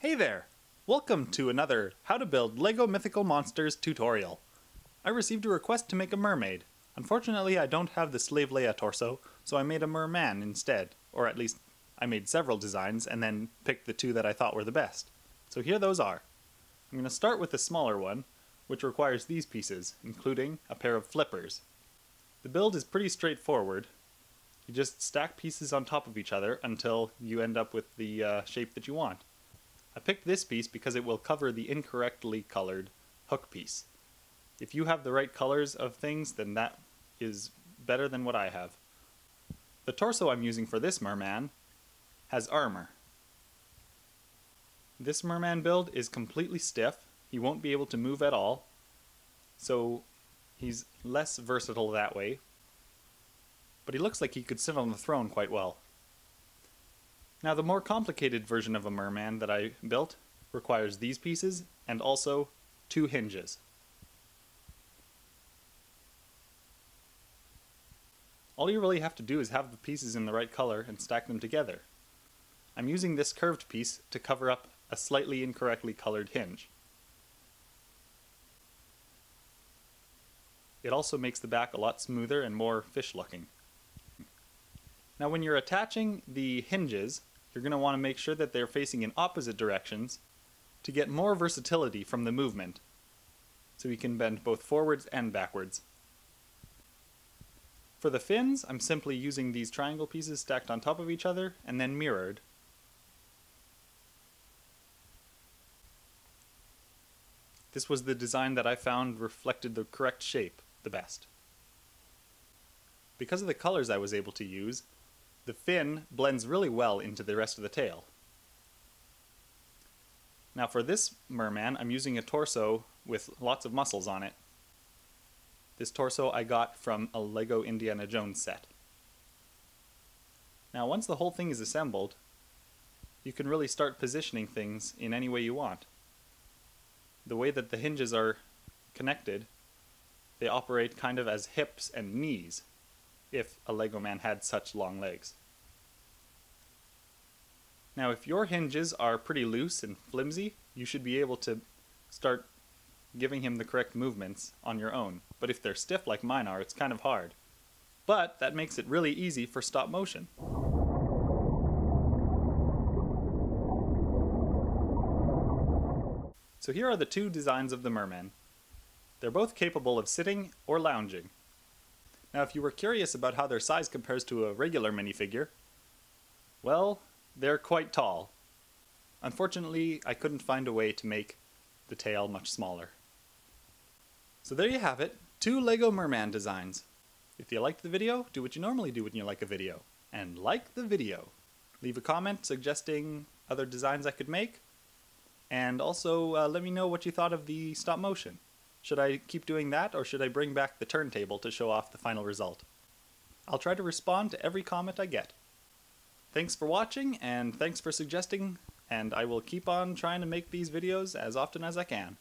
Hey there! Welcome to another How to Build LEGO Mythical Monsters tutorial. I received a request to make a mermaid. Unfortunately, I don't have the Slave Leia torso, so I made a merman instead. Or at least, I made several designs and then picked the two that I thought were the best. So here those are. I'm going to start with the smaller one, which requires these pieces, including a pair of flippers. The build is pretty straightforward. You just stack pieces on top of each other until you end up with the shape that you want. I picked this piece because it will cover the incorrectly colored hook piece. If you have the right colors of things, then that is better than what I have. The torso I'm using for this merman has armor. This merman build is completely stiff. He won't be able to move at all, so he's less versatile that way. But he looks like he could sit on the throne quite well. Now the more complicated version of a merman that I built requires these pieces and also 2 hinges. All you really have to do is have the pieces in the right color and stack them together. I'm using this curved piece to cover up a slightly incorrectly colored hinge. It also makes the back a lot smoother and more fish-looking. Now when you're attaching the hinges, you're going to want to make sure that they're facing in opposite directions to get more versatility from the movement, so you can bend both forwards and backwards. For the fins, I'm simply using these triangle pieces stacked on top of each other and then mirrored. This was the design that I found reflected the correct shape the best. Because of the colors I was able to use, the fin blends really well into the rest of the tail. Now for this merman, I'm using a torso with lots of muscles on it. This torso I got from a LEGO Indiana Jones set. Now once the whole thing is assembled, you can really start positioning things in any way you want. The way that the hinges are connected, they operate kind of as hips and knees, if a LEGO man had such long legs. Now if your hinges are pretty loose and flimsy, you should be able to start giving him the correct movements on your own. But if they're stiff like mine are, it's kind of hard. But that makes it really easy for stop motion. So here are the 2 designs of the merman. They're both capable of sitting or lounging. Now if you were curious about how their size compares to a regular minifigure, well, they're quite tall. Unfortunately, I couldn't find a way to make the tail much smaller. So there you have it, 2 LEGO merman designs. If you liked the video, do what you normally do when you like a video, and like the video. Leave a comment suggesting other designs I could make, and also let me know what you thought of the stop motion. Should I keep doing that, or should I bring back the turntable to show off the final result? I'll try to respond to every comment I get. Thanks for watching, and thanks for suggesting, and I will keep on trying to make these videos as often as I can.